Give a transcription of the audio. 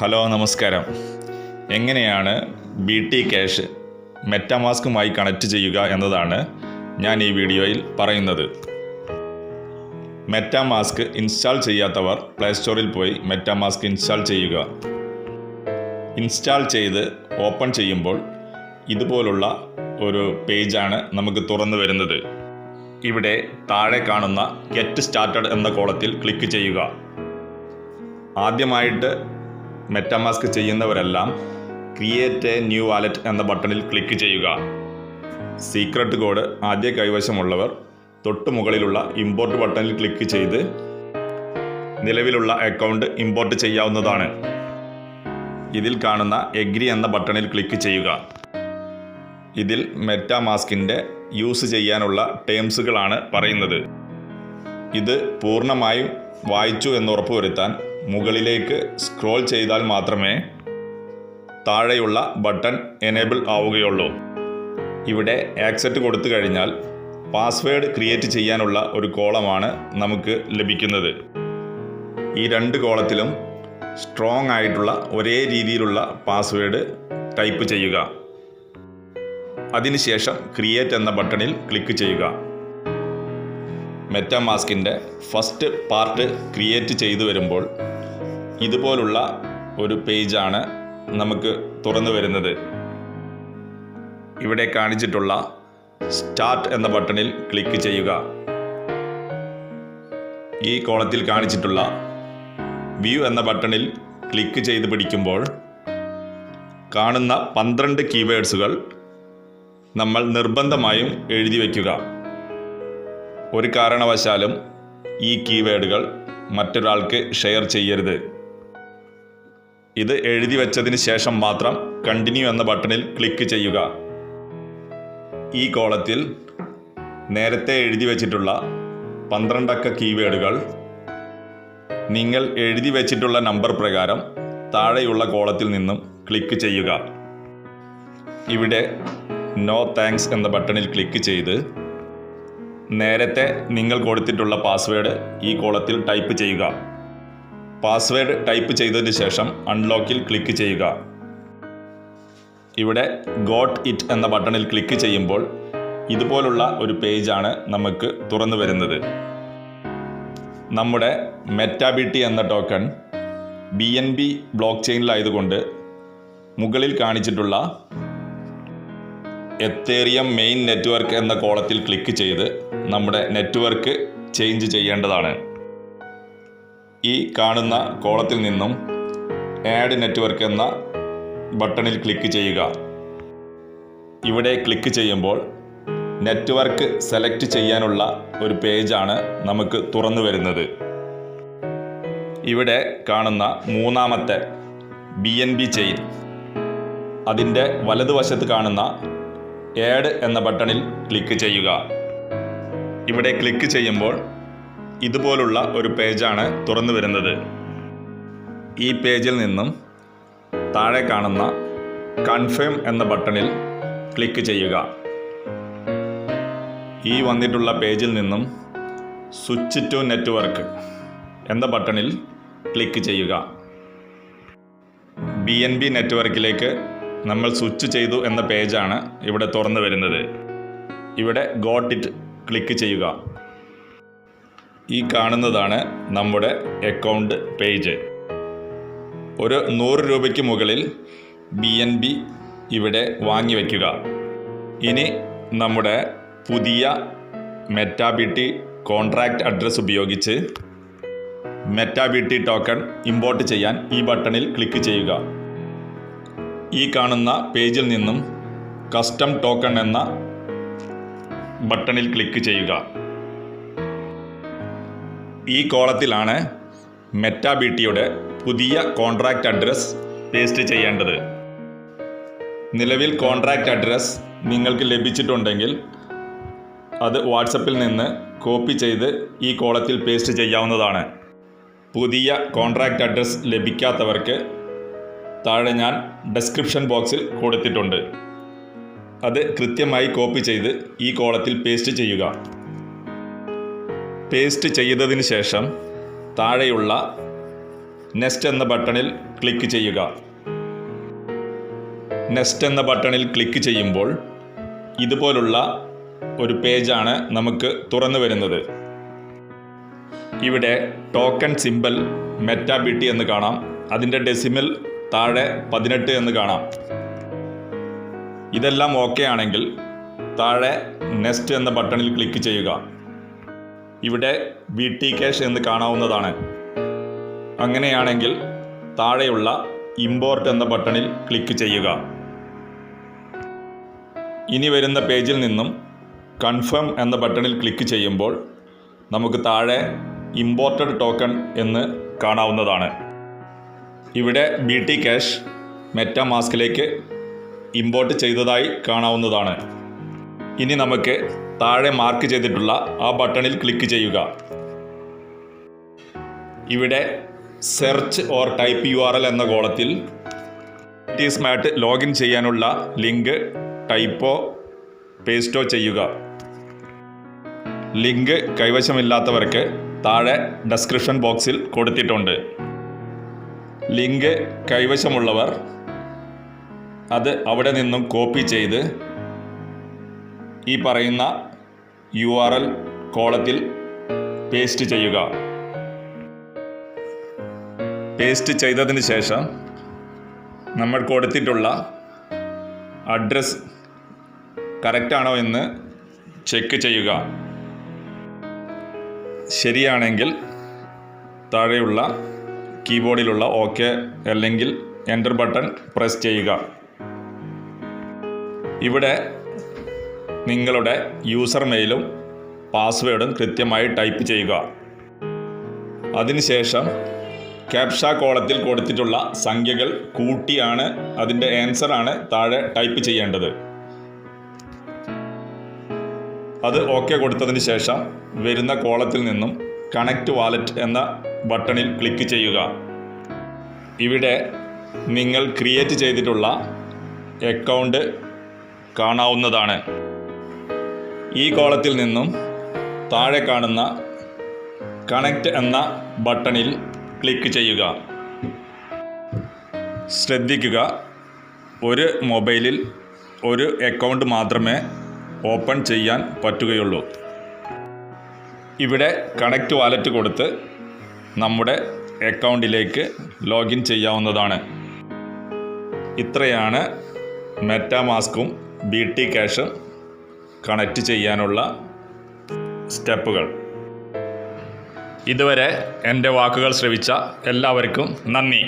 Hello നമസ്കാരം. എങ്ങനെയാണ് BT Cash മെറ്റാമാസ്കുമായി connect ചെയ്യുക എന്നതാണ് ഞാൻ ഈ വീഡിയോയിൽ പറയുന്നത്. മെറ്റാമാസ്ക് ഇൻസ്റ്റാൾ ചെയ്യാത്തവർ പ്ലേ സ്റ്റോറിൽ പോയി മെറ്റാമാസ്ക് ഇൻസ്റ്റാൾ ചെയ്യുക. ഇൻസ്റ്റാൾ ചെയ്ത് ഓപ്പൺ ചെയ്യുമ്പോൾ ഇതുപോലുള്ള ഒരു പേജാണ് നമുക്ക് തുറന്നു വരുന്നത്. ഇവിടെ താഴെ കാണുന്ന ഗെറ്റ് സ്റ്റാർട്ടഡ് എന്ന കോളത്തിൽ ക്ലിക്ക് ചെയ്യുക. ആദ്യമായിട്ട് മെറ്റാമാസ്ക് ചെയ്യുന്നവരെല്ലാം ക്രിയേറ്റ് എ ന്യൂ വാലറ്റ് എന്ന ബട്ടണിൽ ക്ലിക്ക് ചെയ്യുക. സീക്രട്ട് കോഡ് ആദ്യ കൈവശമുള്ളവർ തൊട്ടു മുകളിലുള്ള ഇമ്പോർട്ട് ബട്ടണിൽ ക്ലിക്ക് ചെയ്ത് നിലവിലുള്ള അക്കൗണ്ട് ഇമ്പോർട്ട് ചെയ്യാവുന്നതാണ്. ഇതിൽ കാണുന്ന എഗ്രി എന്ന ബട്ടണിൽ ക്ലിക്ക് ചെയ്യുക. ഇതിൽ മെറ്റാമാസ്കിൻ്റെ യൂസ് ചെയ്യാനുള്ള ടേംസുകളാണ് പറയുന്നത്. ഇത് പൂർണ്ണമായും വായിച്ചു എന്ന് ഉറപ്പുവരുത്താൻ മുകളിലേക്ക് സ്ക്രോൾ ചെയ്താൽ മാത്രമേ താഴെയുള്ള ബട്ടൺ എനേബിൾ ആവുകയുള്ളൂ. ഇവിടെ ആക്സെപ്റ്റ് കൊടുത്തു കഴിഞ്ഞാൽ പാസ്വേഡ് ക്രിയേറ്റ് ചെയ്യാനുള്ള ഒരു കോളമാണ് നമുക്ക് ലഭിക്കുന്നത്. ഈ രണ്ട് കോളത്തിലും സ്ട്രോങ് ആയിട്ടുള്ള ഒരേ രീതിയിലുള്ള പാസ്വേഡ് ടൈപ്പ് ചെയ്യുക. അതിനുശേഷം ക്രിയേറ്റ് എന്ന ബട്ടണിൽ ക്ലിക്ക് ചെയ്യുക. മെറ്റാമാസ്കിൻ്റെ ഫസ്റ്റ് പാർട്ട് ക്രിയേറ്റ് ചെയ്തു വരുമ്പോൾ ഇതുപോലുള്ള ഒരു പേജാണ് നമുക്ക് തുറന്നു വരുന്നത്. ഇവിടെ കാണിച്ചിട്ടുള്ള സ്റ്റാർട്ട് എന്ന ബട്ടണിൽ ക്ലിക്ക് ചെയ്യുക. ഈ കോളത്തിൽ കാണിച്ചിട്ടുള്ള വ്യൂ എന്ന ബട്ടണിൽ ക്ലിക്ക് ചെയ്ത് പിടിക്കുമ്പോൾ കാണുന്ന 12 കീവേഡ്സുകൾ നമ്മൾ നിർബന്ധമായും എഴുതി വയ്ക്കുക. ഒരു കാരണവശാലും ഈ കീവേഡുകൾ മറ്റൊരാൾക്ക് ഷെയർ ചെയ്യരുത്. ഇത് എഴുതി വച്ചതിന് ശേഷം മാത്രം കണ്ടിന്യൂ എന്ന ബട്ടണിൽ ക്ലിക്ക് ചെയ്യുക. ഈ കോളത്തിൽ നേരത്തെ എഴുതി വച്ചിട്ടുള്ള 12 അക്ക കീവേഡുകൾ നിങ്ങൾ എഴുതി വച്ചിട്ടുള്ള നമ്പർ പ്രകാരം താഴെയുള്ള കോളത്തിൽ നിന്നും ക്ലിക്ക് ചെയ്യുക. ഇവിടെ നോ താങ്ക്സ് എന്ന ബട്ടണിൽ ക്ലിക്ക് ചെയ്ത് നേരത്തെ നിങ്ങൾ കൊടുത്തിട്ടുള്ള പാസ്വേഡ് ഈ കോളത്തിൽ ടൈപ്പ് ചെയ്യുക. പാസ്വേഡ് ടൈപ്പ് ചെയ്തതിന് ശേഷം അൺലോക്കിൽ ക്ലിക്ക് ചെയ്യുക. ഇവിടെ ഗോട്ട് ഇറ്റ് എന്ന ബട്ടണിൽ ക്ലിക്ക് ചെയ്യുമ്പോൾ ഇതുപോലുള്ള ഒരു പേജാണ് നമുക്ക് തുറന്നു വരുന്നത്. നമ്മുടെ MetaBT എന്ന ടോക്കൺ BNB ബ്ലോക്ക് ചെയിനിലായതുകൊണ്ട് മുകളിൽ കാണിച്ചിട്ടുള്ള എത്തേറിയം മെയിൻ നെറ്റ്വർക്ക് എന്ന കോളത്തിൽ ക്ലിക്ക് ചെയ്ത് നമ്മുടെ നെറ്റ്വർക്ക് ചേഞ്ച് ചെയ്യേണ്ടതാണ്. ഈ കാണുന്ന കോളത്തിൽ നിന്നും ആഡ് നെറ്റ്വർക്ക് എന്ന ബട്ടണിൽ ക്ലിക്ക് ചെയ്യുക. ഇവിടെ ക്ലിക്ക് ചെയ്യുമ്പോൾ നെറ്റ്വർക്ക് സെലക്ട് ചെയ്യാനുള്ള ഒരു പേജാണ് നമുക്ക് തുറന്നു വരുന്നത്. ഇവിടെ കാണുന്ന മൂന്നാമത്തെ BNB ചെയിൻ, അതിൻ്റെ വലതുവശത്ത് കാണുന്ന ആഡ് എന്ന ബട്ടണിൽ ക്ലിക്ക് ചെയ്യുക. ഇവിടെ ക്ലിക്ക് ചെയ്യുമ്പോൾ ഇതുപോലുള്ള ഒരു പേജാണ് തുറന്നു വരുന്നത്. ഈ പേജിൽ നിന്നും താഴെ കാണുന്ന കൺഫേം എന്ന ബട്ടണിൽ ക്ലിക്ക് ചെയ്യുക. ഈ വന്നിട്ടുള്ള പേജിൽ നിന്നും സ്വിച്ച് ടു നെറ്റ്വർക്ക് എന്ന ബട്ടണിൽ ക്ലിക്ക് ചെയ്യുക. BNB നെറ്റ്വർക്കിലേക്ക് നമ്മൾ സ്വിച്ച് ചെയ്തു എന്ന പേജാണ് ഇവിടെ തുറന്നു വരുന്നത്. ഇവിടെ ഗോട്ട് ഇറ്റ് ക്ലിക്ക് ചെയ്യുക. ഈ കാണുന്നതാണ് നമ്മുടെ അക്കൗണ്ട് പേജ്. ഒരു 100 രൂപയ്ക്ക് മുകളിൽ BNB ഇവിടെ വാങ്ങി വയ്ക്കുക. ഇനി നമ്മുടെ പുതിയ MetaBT കോൺട്രാക്റ്റ് അഡ്രസ്സ് ഉപയോഗിച്ച് MetaBT ടോക്കൺ ഇമ്പോർട്ട് ചെയ്യാൻ ഈ ബട്ടണിൽ ക്ലിക്ക് ചെയ്യുക. ഈ കാണുന്ന പേജിൽ നിന്നും കസ്റ്റം ടോക്കൺ എന്ന ബട്ടണിൽ ക്ലിക്ക് ചെയ്യുക. ഈ കോളത്തിലാണ് MetaBTയുടെ പുതിയ കോൺട്രാക്റ്റ് അഡ്രസ്സ് പേസ്റ്റ് ചെയ്യേണ്ടത്. നിലവിൽ കോൺട്രാക്റ്റ് അഡ്രസ്സ് നിങ്ങൾക്ക് ലഭിച്ചിട്ടുണ്ടെങ്കിൽ അത് വാട്സപ്പിൽ നിന്ന് കോപ്പി ചെയ്ത് ഈ കോളത്തിൽ പേസ്റ്റ് ചെയ്യാവുന്നതാണ്. പുതിയ കോൺട്രാക്റ്റ് അഡ്രസ്സ് ലഭിക്കാത്തവർക്ക് താഴെ ഞാൻ ഡിസ്ക്രിപ്ഷൻ ബോക്സിൽ കൊടുത്തിട്ടുണ്ട്. അത് കൃത്യമായി കോപ്പി ചെയ്ത് ഈ കോളത്തിൽ പേസ്റ്റ് ചെയ്യുക. പേസ്റ്റ് ചെയ്തതിന് ശേഷം താഴെയുള്ള നെക്സ്റ്റ് എന്ന ബട്ടണിൽ ക്ലിക്ക് ചെയ്യുക. നെക്സ്റ്റ് എന്ന ബട്ടണിൽ ക്ലിക്ക് ചെയ്യുമ്പോൾ ഇതുപോലുള്ള ഒരു പേജാണ് നമുക്ക് തുറന്നു വരുന്നത്. ഇവിടെ ടോക്കൺ സിമ്പൽ MetaBT എന്ന് കാണാം. അതിൻ്റെ ഡെസിമൽ താഴെ 18 എന്ന് കാണാം. ഇതെല്ലാം ഓക്കെ ആണെങ്കിൽ താഴെ നെക്സ്റ്റ് എന്ന ബട്ടണിൽ ക്ലിക്ക് ചെയ്യുക. ഇവിടെ BT Cash എന്ന് കാണാവുന്നതാണ്. അങ്ങനെയാണെങ്കിൽ താഴെയുള്ള ഇമ്പോർട്ട് എന്ന ബട്ടണിൽ ക്ലിക്ക് ചെയ്യുക. ഇനി വരുന്ന പേജിൽ നിന്നും കൺഫേം എന്ന ബട്ടണിൽ ക്ലിക്ക് ചെയ്യുമ്പോൾ നമുക്ക് താഴെ ഇമ്പോർട്ടഡ് ടോക്കൺ എന്ന് കാണാവുന്നതാണ്. ഇവിടെ BT Cash മെറ്റാമാസ്കിലേക്ക് ഇമ്പോർട്ട് ചെയ്തതായി കാണാവുന്നതാണ്. ഇനി നമുക്ക് താഴെ മാർക്ക് ചെയ്തിട്ടുള്ള ആ ബട്ടണിൽ ക്ലിക്ക് ചെയ്യുക. ഇവിടെ സെർച്ച് ഓർ ടൈപ്പ് URL എന്ന കോളത്തിൽ സ്മാർട്ട് ലോഗിൻ ചെയ്യാനുള്ള ലിങ്ക് ടൈപ്പോ പേസ്റ്റോ ചെയ്യുക. ലിങ്ക് കൈവശമില്ലാത്തവർക്ക് താഴെ ഡിസ്ക്രിപ്ഷൻ ബോക്സിൽ കൊടുത്തിട്ടുണ്ട്. ലിങ്ക് കൈവശമുള്ളവർ അത് അവിടെ നിന്നും കോപ്പി ചെയ്ത് ഈ പറയുന്ന URL കോളത്തിൽ പേസ്റ്റ് ചെയ്യുക. പേസ്റ്റ് ചെയ്തതിന് ശേഷം നമ്മൾ കൊടുത്തിട്ടുള്ള അഡ്രസ് കറക്റ്റാണോ എന്ന് ചെക്ക് ചെയ്യുക. ശരിയാണെങ്കിൽ താഴെയുള്ള കീബോർഡിലുള്ള OK അല്ലെങ്കിൽ എൻ്റർ ബട്ടൺ പ്രസ് ചെയ്യുക. ഇവിടെ നിങ്ങളുടെ യൂസർ മെയിലും പാസ്വേഡും കൃത്യമായി ടൈപ്പ് ചെയ്യുക. അതിനുശേഷം ക്യാപ്ഷ കോളത്തിൽ കൊടുത്തിട്ടുള്ള സംഖ്യകൾ കൂട്ടിയാണ് അതിൻ്റെ ആൻസറാണ് താഴെ ടൈപ്പ് ചെയ്യേണ്ടത്. അത് OK കൊടുത്തതിന് ശേഷം വരുന്ന കോളത്തിൽ നിന്നും കണക്റ്റ് വാലറ്റ് എന്ന ബട്ടണിൽ ക്ലിക്ക് ചെയ്യുക. ഇവിടെ നിങ്ങൾ ക്രിയേറ്റ് ചെയ്തിട്ടുള്ള അക്കൗണ്ട് കാണാവുന്നതാണ്. ഈ കോളത്തിൽ നിന്നും താഴെ കാണുന്ന കണക്റ്റ് എന്ന ബട്ടണിൽ ക്ലിക്ക് ചെയ്യുക. ശ്രദ്ധിക്കുക, ഒരു മൊബൈലിൽ ഒരു അക്കൗണ്ട് മാത്രമേ ഓപ്പൺ ചെയ്യാൻ പറ്റുകയുള്ളൂ. ഇവിടെ കണക്റ്റ് വാലറ്റ് കൊടുത്ത് നമ്മുടെ അക്കൗണ്ടിലേക്ക് ലോഗിൻ ചെയ്യാവുന്നതാണ്. ഇത്രയാണ് മെറ്റാമാസ്കും BT Cashും കണക്റ്റ് ചെയ്യാനുള്ള സ്റ്റെപ്പുകൾ. ഇതുവരെ എൻ്റെ വാക്കുകൾ ശ്രവിച്ച എല്ലാവർക്കും നന്ദി.